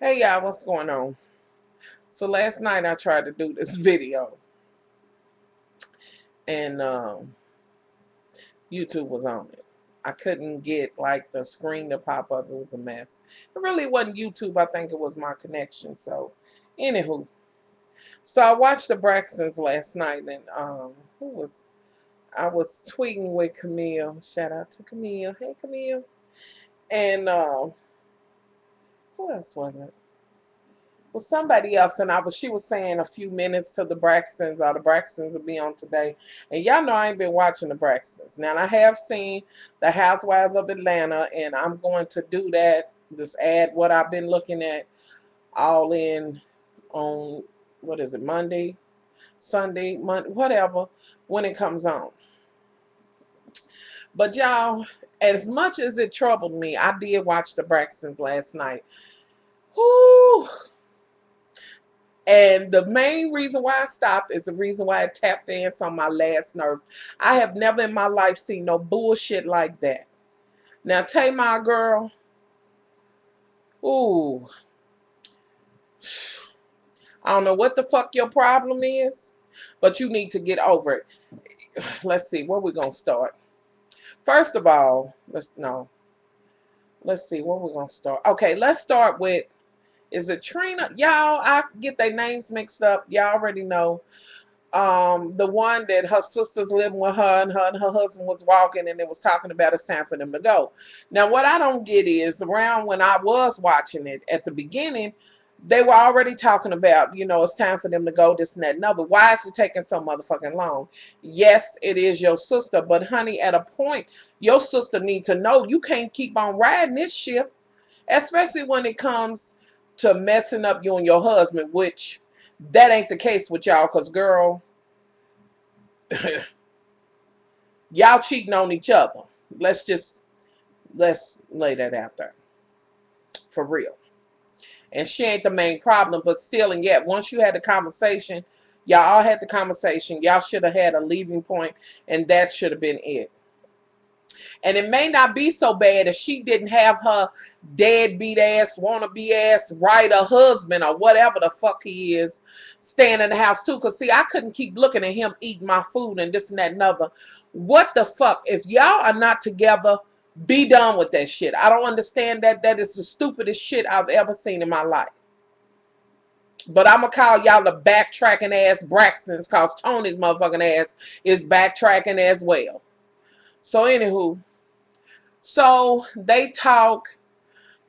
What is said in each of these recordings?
Hey y'all, what's going on? So last night I tried to do this video and YouTube was on it. I couldn't get like the screen to pop up. It was a mess. It really wasn't YouTube. I think it was my connection. So anywho, so I watched the Braxtons last night and who was I was tweeting with Camille. Shout out to Camille. Hey Camille. And who else was it? Well, somebody else, and she was saying a few minutes to the Braxtons, or the Braxtons will be on today. And y'all know I ain't been watching the Braxtons. Now, I have seen the Housewives of Atlanta, and I'm going to do that, just add what I've been looking at all in on, what is it, Monday, Sunday, Monday, whatever, when it comes on. But y'all, as much as it troubled me, I did watch the Braxtons last night. Whoo! And the main reason why I stopped is the reason why I tapped dance on my last nerve. I have never in my life seen no bullshit like that. Now, Tamar girl, ooh, I don't know what the fuck your problem is, but you need to get over it. Let's see, where we gonna start? First of all, let's see, where we gonna start? Okay, let's start with, is it Trina? Y'all, I get their names mixed up. Y'all already know. The one that her sisters living with her and her husband was walking and it was talking about it's time for them to go. Now, what I don't get is around when I was watching it at the beginning, they were already talking about, you know, it's time for them to go, this and that and other. Why is it taking so motherfucking long? Yes, it is your sister, but honey, at a point, your sister need to know you can't keep on riding this ship, especially when it comes to messing up you and your husband, which that ain't the case with y'all, because girl, y'all cheating on each other. Let's lay that out there for real. And she ain't the main problem, but still, and yet once you had the conversation, y'all all had the conversation, y'all should have had a leaving point, and that should have been it. And it may not be so bad if she didn't have her deadbeat ass, wannabe ass, writer husband or whatever the fuck he is staying in the house too. Because see, I couldn't keep looking at him eating my food and this and that and other. What the fuck? If y'all are not together, be done with that shit. I don't understand that. That is the stupidest shit I've ever seen in my life. But I'm going to call y'all the backtracking ass Braxtons because Tony's motherfucking ass is backtracking as well. So anywho, so they talk.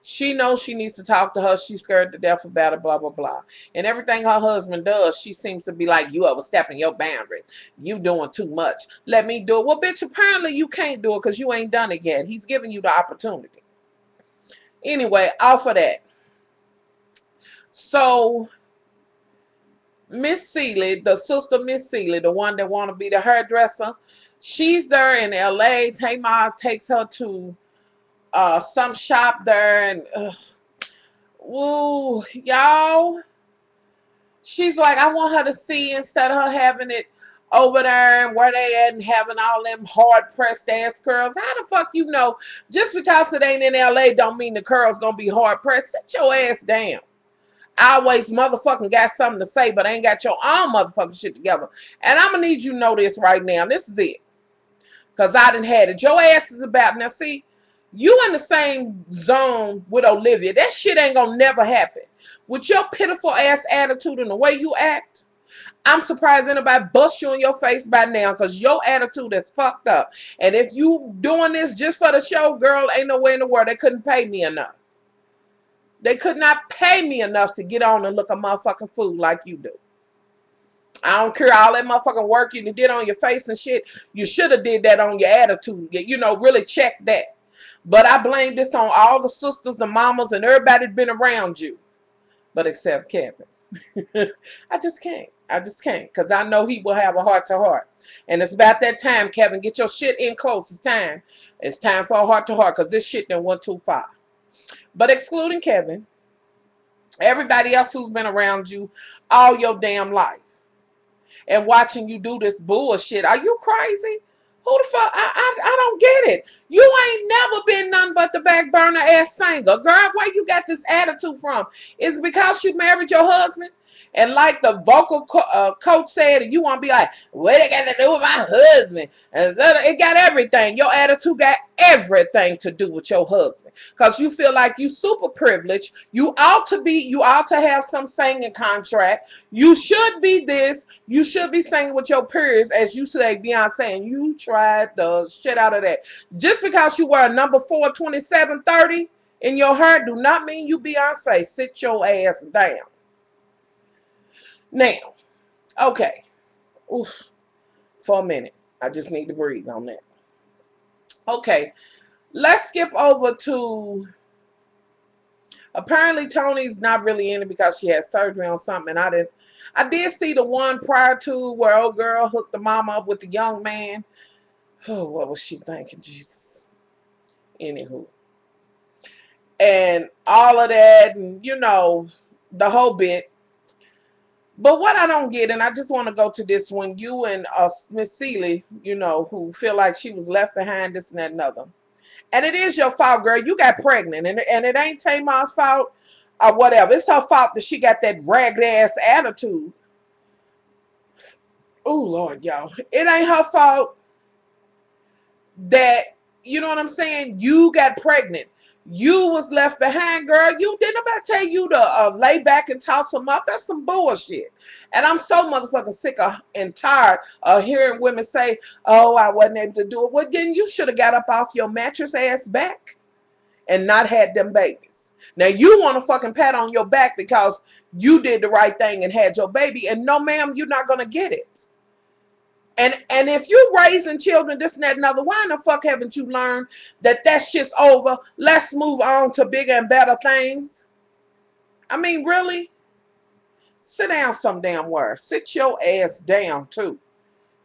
She knows she needs to talk to her. She's scared to death about it, blah, blah, blah. And everything her husband does, she seems to be like, you overstepping your boundaries. You doing too much. Let me do it. Well, bitch, apparently you can't do it because you ain't done it yet. He's giving you the opportunity. Anyway, off of that. So, Miss Seeley, the sister Miss Seeley, the one that want to be the hairdresser, she's there in L.A. Tamar takes her to some shop there, and woo, y'all, she's like, I want her to see, instead of her having it over there and where they at and having all them hard pressed ass curls. How the fuck you know? Just because it ain't in LA don't mean the curls gonna be hard pressed. Sit your ass down. I always motherfucking got something to say, but I ain't got your own motherfucking shit together. And I'm gonna need you to know this right now. This is it. Because I done had it. Your ass is about, now see, you in the same zone with Olivia. That shit ain't gonna never happen. With your pitiful ass attitude and the way you act, I'm surprised anybody bust you in your face by now, because your attitude is fucked up. And if you doing this just for the show, girl, ain't no way in the world. They couldn't pay me enough. They could not pay me enough to get on and look a motherfucking fool like you do. I don't care all that motherfucking work you did on your face and shit. You should have did that on your attitude. You know, really check that. But I blame this on all the sisters, the mamas, and everybody that been around you. But except Kevin. I just can't. I just can't. Because I know he will have a heart-to-heart. And it's about that time, Kevin. Get your shit in close. It's time. It's time for a heart-to-heart, because this shit done went too far. But excluding Kevin, everybody else who's been around you all your damn life and watching you do this bullshit. Are you crazy? Who the fuck? I don't get it. You ain't never been nothing but the back burner ass singer. Girl, where you got this attitude from? Is it because you married your husband? And like the vocal coach said, you want to be like, what it got to do with my husband? And it got everything. Your attitude got everything to do with your husband. Because you feel like you super privileged. You ought to have some singing contract. You should be this. You should be singing with your peers, as you say, Beyonce, and you tried the shit out of that. Just because you wear a number 4, 2730 in your hair do not mean you Beyonce. Sit your ass down. Now, okay. Oof, for a minute. I just need to breathe on that. Okay. Let's skip over to, apparently Tony's not really in it because she had surgery on something. And I did see the one prior to where old girl hooked the mama up with the young man. Oh, what was she thinking, Jesus? Anywho. And all of that, and you know, the whole bit. But what I don't get, and I just want to go to this, when you and Miss Seeley, you know, who feel like she was left behind, this and that and other. And it is your fault, girl. You got pregnant. And it ain't Tamar's fault or whatever. It's her fault that she got that ragged ass attitude. Oh, Lord, y'all. It ain't her fault that, you know what I'm saying, you got pregnant. You was left behind, girl. You didn't nobody tell you to lay back and toss them up. That's some bullshit. And I'm so motherfucking sick and tired of hearing women say, oh, I wasn't able to do it. Well, then you should have got up off your mattress ass back and not had them babies. Now, you want a fucking pat on your back because you did the right thing and had your baby. And no, ma'am, you're not going to get it. And if you raising children, this and that and other, why in the fuck haven't you learned that shit's over? Let's move on to bigger and better things. I mean, really? Sit down some damn where. Sit your ass down, too.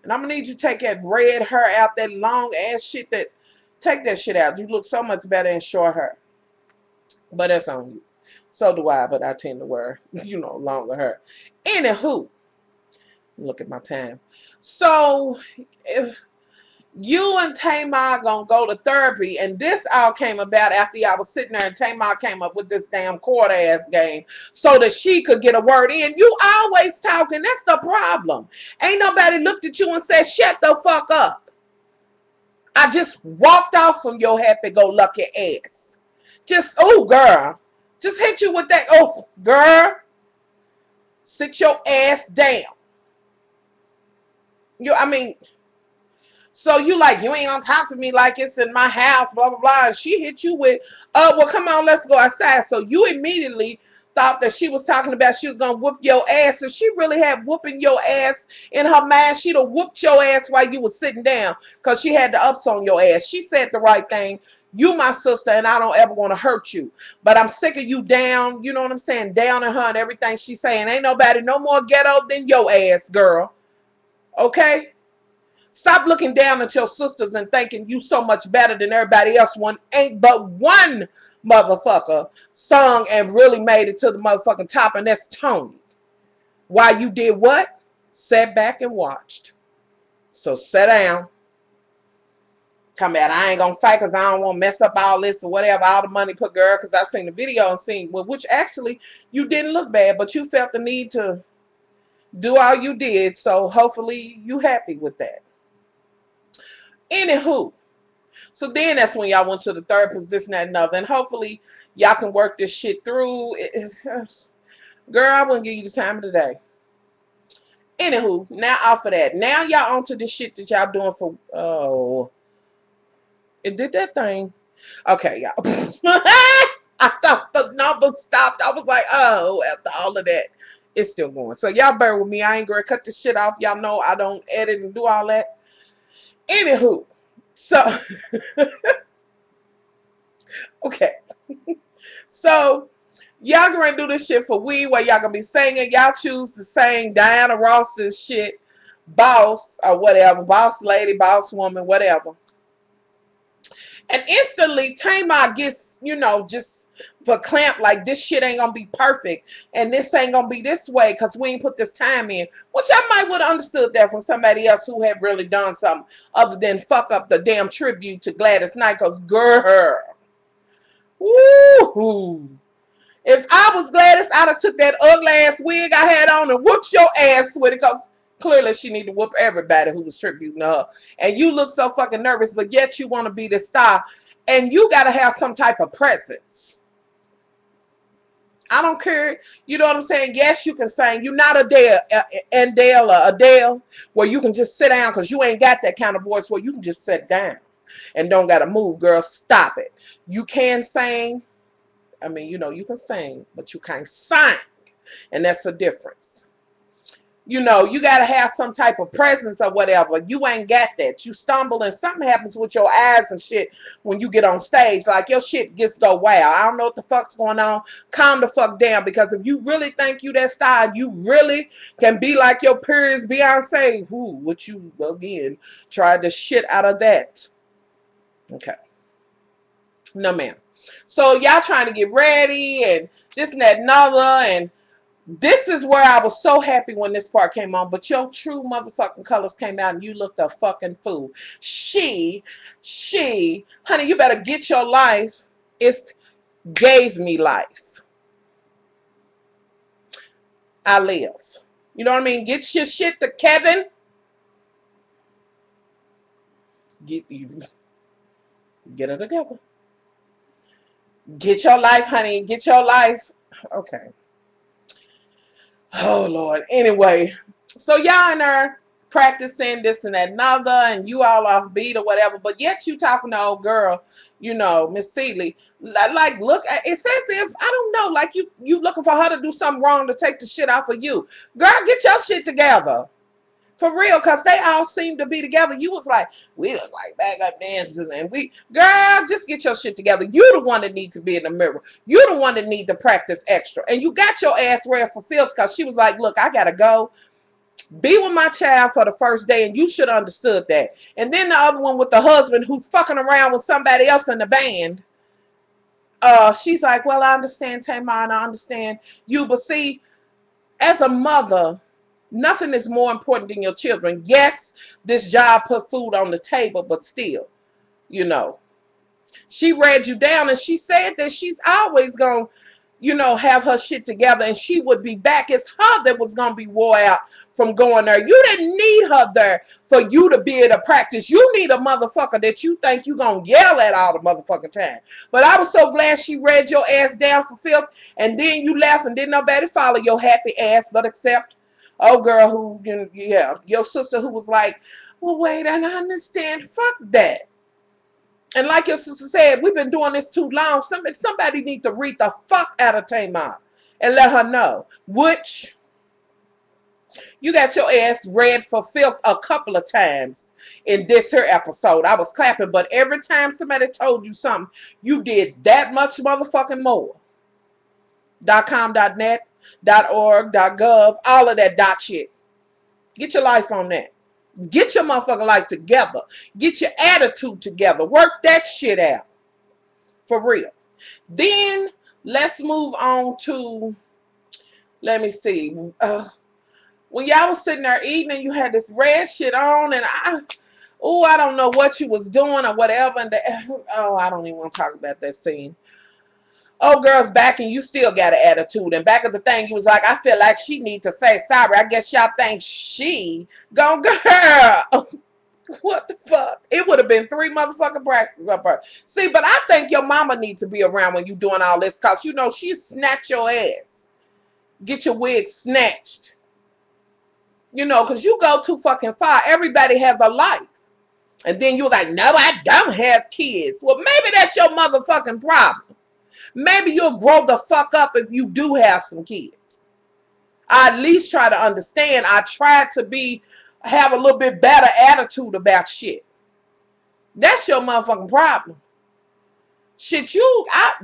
And I'm going to need you to take that red hair out, that long ass shit. Take that shit out. You look so much better in short hair. But that's on you. So do I, but I tend to wear, you know, longer hair. Anywho. Look at my time. So, if you and Tamar gonna go to therapy, and this all came about after y'all was sitting there and Tamar came up with this damn court ass game so that she could get a word in. You always talking. That's the problem. Ain't nobody looked at you and said, shut the fuck up. I just walked off from your happy-go-lucky ass. Just, oh, girl. Just hit you with that, oh, girl. Sit your ass down. I mean, so you like, you ain't gonna talk to me like it's in my house, blah, blah, blah. And she hit you with, well, come on, let's go outside. So you immediately thought that she was talking about she was gonna whoop your ass. If she really had whooping your ass in her mind, she'd have whooped your ass while you were sitting down because she had the ups on your ass. She said the right thing. You my sister, and I don't ever want to hurt you. But I'm sick of you down, you know what I'm saying, down in her and everything she's saying. Ain't nobody no more ghetto than your ass, girl. Okay? Stop looking down at your sisters and thinking you so much better than everybody else. One ain't but one motherfucker sung and really made it to the motherfucking top, and that's Tony. While you did what? Sat back and watched. So sit down. Come out, I ain't gonna fight because I don't want to mess up all this or whatever, all the money put, girl, because I seen the video and seen, well, which actually you didn't look bad, but you felt the need to do all you did, so hopefully you happy with that. Anywho, so then that's when y'all went to the therapist, this and that and other, and hopefully y'all can work this shit through. Girl, I wouldn't give you the time of the day. Anywho, now off of that, now y'all onto this shit that y'all doing for, oh, it did that thing. Okay, y'all. I thought the number stopped. I was like, oh, after all of that. It's still going. So y'all bear with me. I ain't gonna cut this shit off. Y'all know I don't edit and do all that. Anywho. So okay. So y'all gonna do this shit for we where y'all gonna be singing. Y'all choose to sing Diana Ross's shit, Boss or whatever. Boss lady, boss woman, whatever. And instantly Tamar gets, you know, just for clamp, like this shit ain't gonna be perfect and this ain't gonna be this way because we ain't put this time in. Which I might would have understood that from somebody else who had really done something other than fuck up the damn tribute to Gladys Knight. Because girl, woo, if I was Gladys, I'd have took that ugly ass wig I had on and whooped your ass with it, because clearly she need to whoop everybody who was tributing her. And you look so fucking nervous, but yet you want to be the star. And you got to have some type of presence. I don't care. You know what I'm saying? Yes, you can sing. You're not Adele, where you can just sit down, because you ain't got that kind of voice where you can just sit down and don't got to move. Girl, stop it. You can sing. I mean, you know, you can sing, but you can't sing. And that's the difference. You know, you got to have some type of presence or whatever. You ain't got that. You stumble and something happens with your eyes and shit when you get on stage. Like, your shit gets go wow. I don't know what the fuck's going on. Calm the fuck down, because if you really think you that style, you really can be like your peers, Beyonce. Who, what you, again, tried the shit out of that. Okay. No, ma'am. So y'all trying to get ready and this and that and other, and this is where I was so happy when this part came on, but your true motherfucking colors came out and you looked a fucking fool. She, honey, you better get your life. It gave me life. I live. You know what I mean? Get your shit to Kevin. Get it together. Get your life, honey. Get your life. Okay. Oh, Lord. Anyway, so y'all in there practicing this and that and other, and you all off beat or whatever, but yet you talking to old girl, you know, Miss Seeley. Like, look, it says if, I don't know, like you looking for her to do something wrong to take the shit off of you. Girl, get your shit together. For real, because they all seem to be together. You was like, we look like backup dancers, and we, girl, just get your shit together. You the one that needs to be in the mirror. You the one that need to practice extra. And you got your ass ready for filth, because she was like, look, I got to go be with my child for the first day, and you should have understood that. And then the other one with the husband who's fucking around with somebody else in the band. She's like, well, I understand, Tamar, I understand you, but see, as a mother, nothing is more important than your children. Yes, this job put food on the table, but still, you know, she read you down, and she said that she's always going to, you know, have her shit together, and she would be back. It's her that was going to be wore out from going there. You didn't need her there for you to be able to practice. You need a motherfucker that you think you going to yell at all the motherfucking time. But I was so glad she read your ass down for filth, and then you left and didn't nobody follow your happy ass, but except oh girl who, yeah, your sister who was like, well, wait, and I understand. Fuck that. And like your sister said, we've been doing this too long. Somebody need to read the fuck out of Tamar and let her know. Which, you got your ass read for filth a couple of times in this here episode. I was clapping, but every time somebody told you something, you did that much motherfucking more. .com, .net, .org, .gov, all of that dot shit. Get your life on that. Get your motherfucking life together. Get your attitude together. Work that shit out. For real. Then let's move on to, let me see. When y'all was sitting there eating and you had this red shit on, and I don't know what you was doing or whatever. And I don't even want to talk about that scene. Oh, girl's back and you still got an attitude. And back at the thing, you was like, I feel like she need to say sorry. I guess y'all think she gone, girl. What the fuck? It would have been 3 motherfucking braxtons up her. See, but I think your mama needs to be around when you doing all this, because, you know, she snatch your ass. Get your wig snatched. You know, because you go too fucking far. Everybody has a life. And then you're like, no, I don't have kids. Well, maybe that's your motherfucking problem. Maybe you'll grow the fuck up if you do have some kids. I at least try to understand. I try to have a little bit better attitude about shit. That's your motherfucking problem. Shit,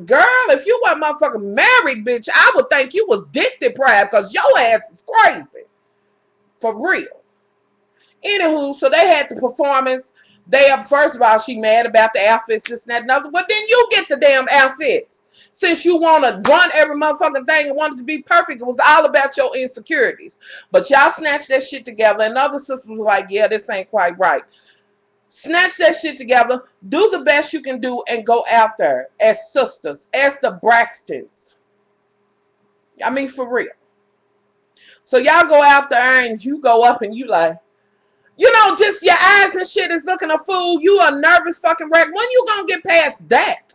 girl, if you weren't motherfucking married, bitch, I would think you was dick deprived, because your ass is crazy. For real. Anywho, so they had the performance. First of all, she mad about the outfits, this and that, and other. But then you get the damn outfits. Since you want to run every motherfucking thing and want it to be perfect, it was all about your insecurities. But y'all snatched that shit together, and other sisters was like, yeah, this ain't quite right. Snatch that shit together, do the best you can do, and go out there as sisters, as the Braxtons. I mean, for real. So y'all go out there and you go up and you like, you know, just your eyes and shit is looking a fool. You a nervous fucking wreck. When you gonna get past that?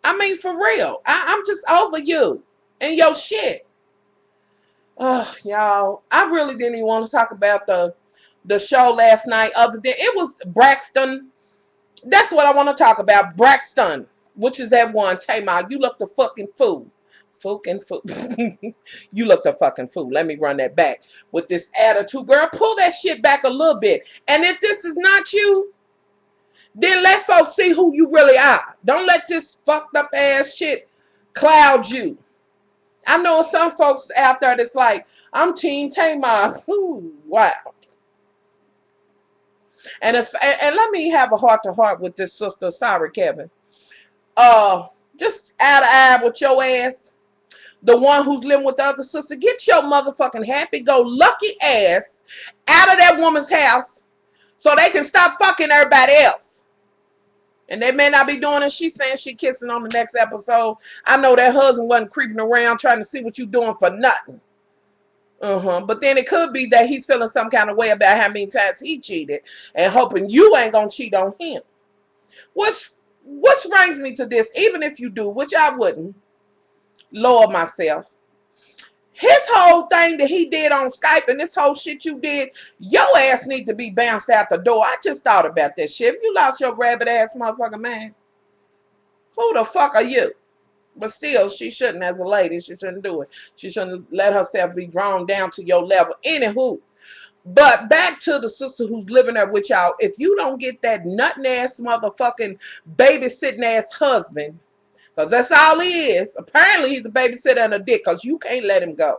I mean, for real. I'm just over you and your shit. Oh, y'all. I really didn't even want to talk about the show last night, other than it was Braxton. That's what I want to talk about. Braxton, which is that one. Tamar, you look the fucking fool. Fucking fool. You look the fucking fool. Let me run that back. With this attitude, girl, pull that shit back a little bit. And if this is not you, then let folks see who you really are. Don't let this fucked up ass shit cloud you. I know some folks out there that's like, I'm Team Tamar. Ooh, wow. And let me have a heart-to-heart with this sister. Sorry, Kevin. Just eye to eye with your ass. The one who's living with the other sister. Get your motherfucking happy-go-lucky ass out of that woman's house so they can stop fucking everybody else. And they may not be doing it. She's saying she kissing on the next episode. I know that husband wasn't creeping around trying to see what you doing for nothing. But then it could be that he's feeling some kind of way about how many times he cheated and hoping you ain't gonna cheat on him. Which brings me to this, even if you do, which I wouldn't, lower myself. His whole thing that he did on Skype and this whole shit you did, your ass need to be bounced out the door. I just thought about that shit. If you lost your rabbit ass motherfucking man, who the fuck are you? But still, she shouldn't, as a lady, she shouldn't do it. She shouldn't let herself be drawn down to your level. Anywho, but back to the sister who's living there with y'all. If you don't get that nutting ass motherfucking babysitting ass husband, because that's all he is. Apparently, he's a babysitter and a dick because you can't let him go.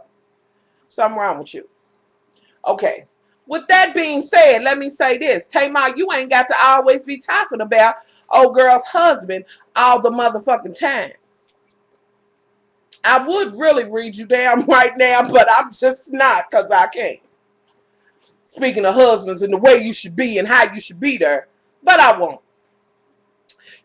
Something wrong with you. Okay. With that being said, let me say this. Tamar, you ain't got to always be talking about old girl's husband all the motherfucking time. I would really read you down right now, but I'm just not because I can't. Speaking of husbands and the way you should be and how you should be there, but I won't.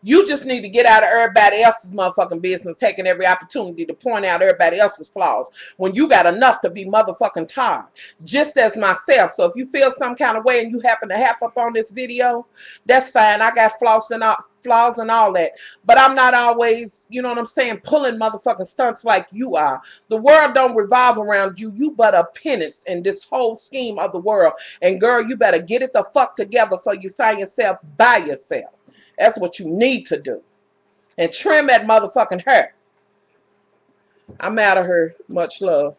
You just need to get out of everybody else's motherfucking business, taking every opportunity to point out everybody else's flaws when you got enough to be motherfucking tired, just as myself. So if you feel some kind of way and you happen to hop up on this video, that's fine. I got flaws and all that. But I'm not always, you know what I'm saying, pulling motherfucking stunts like you are. The world don't revolve around you. You but a penance in this whole scheme of the world. And girl, you better get it the fuck together so you find yourself by yourself. That's what you need to do. And trim that motherfucking hair. I'm out of here. Much love.